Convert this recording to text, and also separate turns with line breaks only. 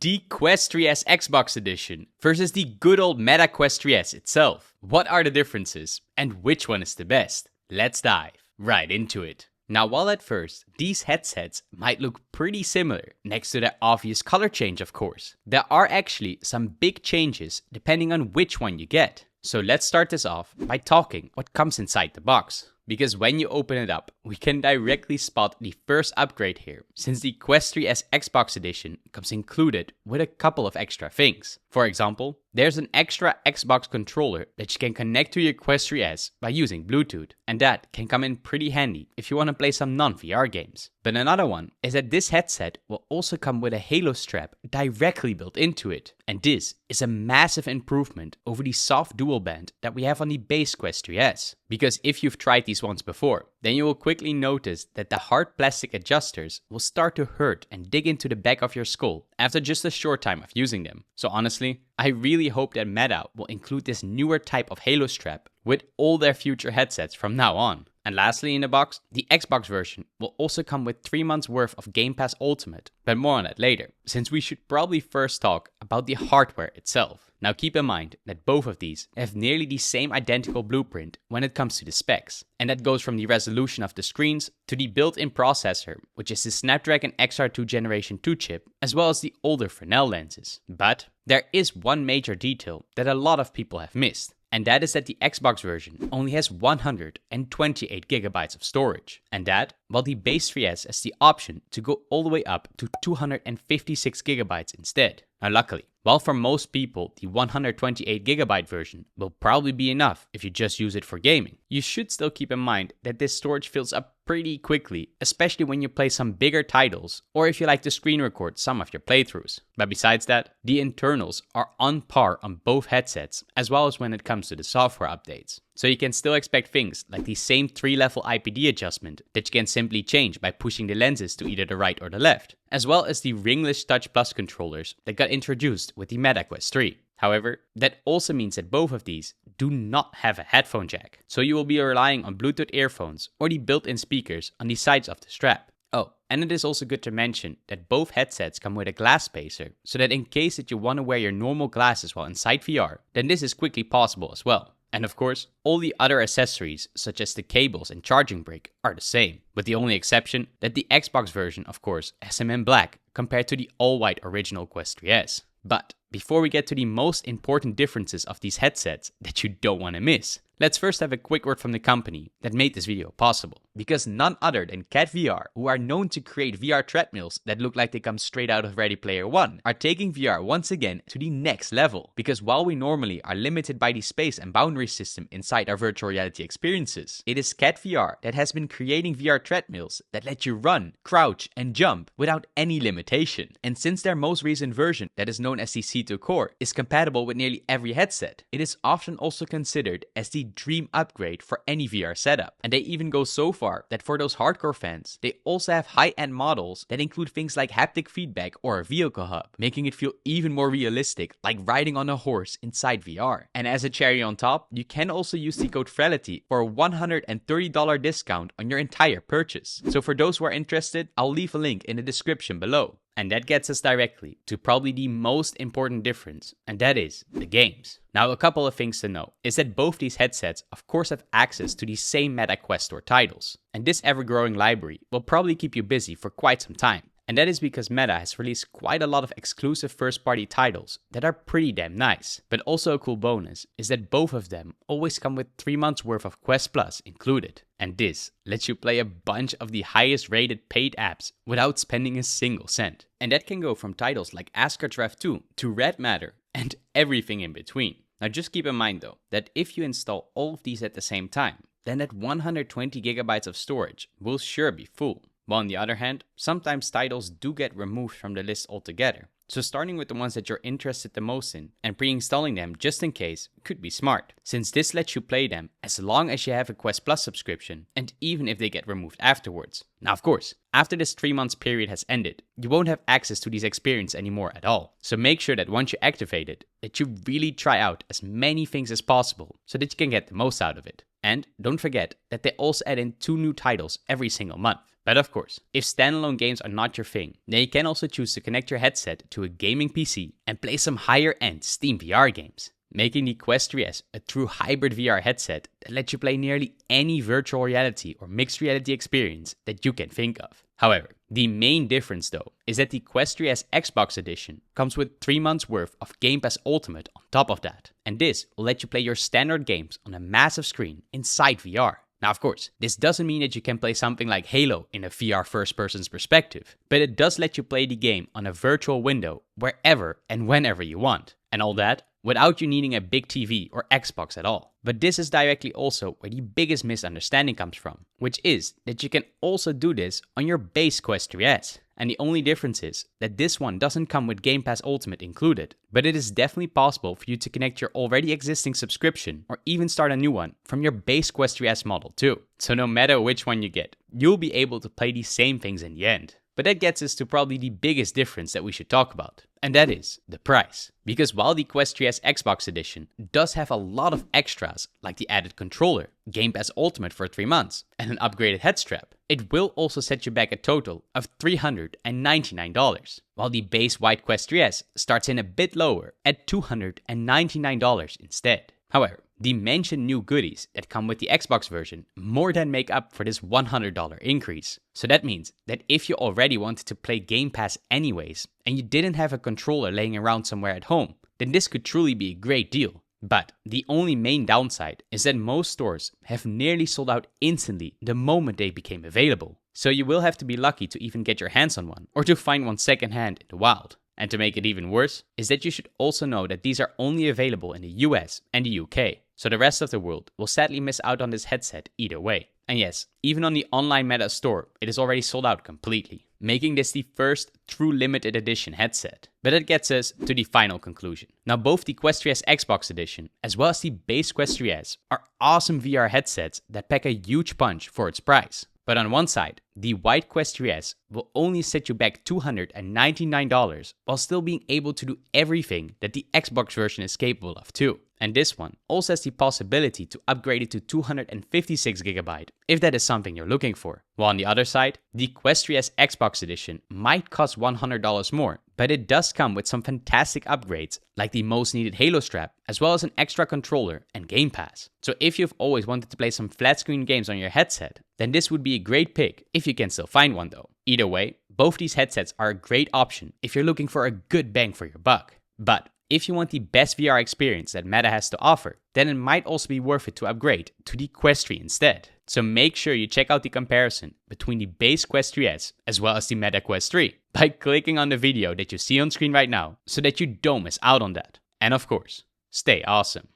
The Quest 3S Xbox Edition versus the good old Meta Quest 3S itself. What are the differences and which one is the best? Let's dive right into it. Now, while at first these headsets might look pretty similar, next to the obvious color change of course, there are actually some big changes depending on which one you get. So let's start this off by talking what comes inside the box. Because when you open it up, we can directly spot the first upgrade here, since the Quest 3S Xbox Edition comes included with a couple of extra things. For example, there's an extra Xbox controller that you can connect to your Quest 3S by using Bluetooth, and that can come in pretty handy if you want to play some non-VR games. But another one is that this headset will also come with a Halo strap directly built into it, and this is a massive improvement over the soft dual band that we have on the base Quest 3S. Because if you've tried these ones before, then you will quickly notice that the hard plastic adjusters will start to hurt and dig into the back of your skull after just a short time of using them. So honestly, I really hope that Meta will include this newer type of Halo strap with all their future headsets from now on. And lastly in the box, the Xbox version will also come with 3 months worth of Game Pass Ultimate, but more on that later, since we should probably first talk about the hardware itself. Now keep in mind that both of these have nearly the same identical blueprint when it comes to the specs, and that goes from the resolution of the screens to the built-in processor, which is the Snapdragon XR2 Generation 2 chip, as well as the older Fresnel lenses. But there is one major detail that a lot of people have missed. And that is that the Xbox version only has 128GB of storage. And that, while the base 3S has the option to go all the way up to 256GB instead. Now luckily, while for most people the 128GB version will probably be enough if you just use it for gaming, you should still keep in mind that this storage fills up pretty quickly, especially when you play some bigger titles or if you like to screen record some of your playthroughs. But besides that, the internals are on par on both headsets, as well as when it comes to the software updates. So you can still expect things like the same 3-level IPD adjustment that you can simply change by pushing the lenses to either the right or the left, as well as the ringless Touch Plus controllers that got introduced with the Meta Quest 3. However, that also means that both of these do not have a headphone jack, so you will be relying on Bluetooth earphones or the built-in speakers on the sides of the strap. Oh, and it is also good to mention that both headsets come with a glass spacer, so that in case that you want to wear your normal glasses while inside VR, then this is quickly possible as well. And of course, all the other accessories such as the cables and charging brick are the same, with the only exception that the Xbox version of course has them in black compared to the all-white original Quest 3S. But before we get to the most important differences of these headsets that you don't want to miss, let's first have a quick word from the company that made this video possible. Because none other than Cat VR, who are known to create VR treadmills that look like they come straight out of Ready Player One, are taking VR once again to the next level. Because while we normally are limited by the space and boundary system inside our virtual reality experiences, it is Cat VR that has been creating VR treadmills that let you run, crouch, and jump without any limitation. And since their most recent version, that is known as the C2 Core, is compatible with nearly every headset, it is often also considered as the dream upgrade for any VR setup. And they even go so far that for those hardcore fans, they also have high-end models that include things like haptic feedback or a vehicle hub, making it feel even more realistic, like riding on a horse inside VR. And as a cherry on top, you can also use the code VRelity for a $130 discount on your entire purchase. So for those who are interested, I'll leave a link in the description below. And that gets us directly to probably the most important difference, and that is the games. Now, a couple of things to know is that both these headsets of course have access to the same Meta Quest Store titles, and this ever-growing library will probably keep you busy for quite some time. And that is because Meta has released quite a lot of exclusive first-party titles that are pretty damn nice. But also a cool bonus is that both of them always come with 3 months worth of Quest Plus included. And this lets you play a bunch of the highest rated paid apps without spending a single cent. And that can go from titles like Asgard's Wrath 2 to Red Matter and everything in between. Now just keep in mind though, that if you install all of these at the same time, then that 120GB of storage will sure be full. While on the other hand, sometimes titles do get removed from the list altogether. So starting with the ones that you're interested the most in and pre-installing them just in case could be smart, since this lets you play them as long as you have a Quest Plus subscription and even if they get removed afterwards. Now of course, after this 3 months period has ended, you won't have access to these experiences anymore at all. So make sure that once you activate it, that you really try out as many things as possible so that you can get the most out of it. And don't forget that they also add in 2 new titles every single month. But of course, if standalone games are not your thing, then you can also choose to connect your headset to a gaming PC and play some higher-end Steam VR games, making the Quest 3S a true hybrid VR headset that lets you play nearly any virtual reality or mixed reality experience that you can think of. However, the main difference though is that the Quest 3S Xbox Edition comes with 3 months worth of Game Pass Ultimate on top of that, and this will let you play your standard games on a massive screen inside VR. Now of course, this doesn't mean that you can play something like Halo in a VR first person's perspective, but it does let you play the game on a virtual window wherever and whenever you want, and all that without you needing a big TV or Xbox at all. But this is directly also where the biggest misunderstanding comes from, which is that you can also do this on your base Quest 3S. And the only difference is that this one doesn't come with Game Pass Ultimate included, but it is definitely possible for you to connect your already existing subscription or even start a new one from your base Quest 3S model too. So no matter which one you get, you'll be able to play these same things in the end. But that gets us to probably the biggest difference that we should talk about, and that is the price. Because while the Quest 3S Xbox Edition does have a lot of extras like the added controller, Game Pass Ultimate for 3 months, and an upgraded head strap, it will also set you back a total of $399, while the base white Quest 3S starts in a bit lower at $299 instead. However, the mentioned new goodies that come with the Xbox version more than make up for this $100 increase. So that means that if you already wanted to play Game Pass anyways, and you didn't have a controller laying around somewhere at home, then this could truly be a great deal. But the only main downside is that most stores have nearly sold out instantly the moment they became available. So you will have to be lucky to even get your hands on one, or to find one secondhand in the wild. And to make it even worse, is that you should also know that these are only available in the US and the UK. So the rest of the world will sadly miss out on this headset either way. And yes, even on the online Meta store, it is already sold out completely, making this the first true limited edition headset. But that gets us to the final conclusion. Now both the Quest 3S Xbox Edition as well as the base Quest 3S are awesome VR headsets that pack a huge punch for its price. But on one side, the white Quest 3S will only set you back $299 while still being able to do everything that the Xbox version is capable of too. And this one also has the possibility to upgrade it to 256GB if that is something you're looking for. While on the other side, the Quest 3S Xbox Edition might cost $100 more, but it does come with some fantastic upgrades like the most needed Halo strap, as well as an extra controller and Game Pass. So if you've always wanted to play some flat screen games on your headset, then this would be a great pick if you can still find one though. Either way, both these headsets are a great option if you're looking for a good bang for your buck. But if you want the best VR experience that Meta has to offer, then it might also be worth it to upgrade to the Quest 3 instead. So make sure you check out the comparison between the base Quest 3S as well as the Meta Quest 3 by clicking on the video that you see on screen right now so that you don't miss out on that. And of course, stay awesome.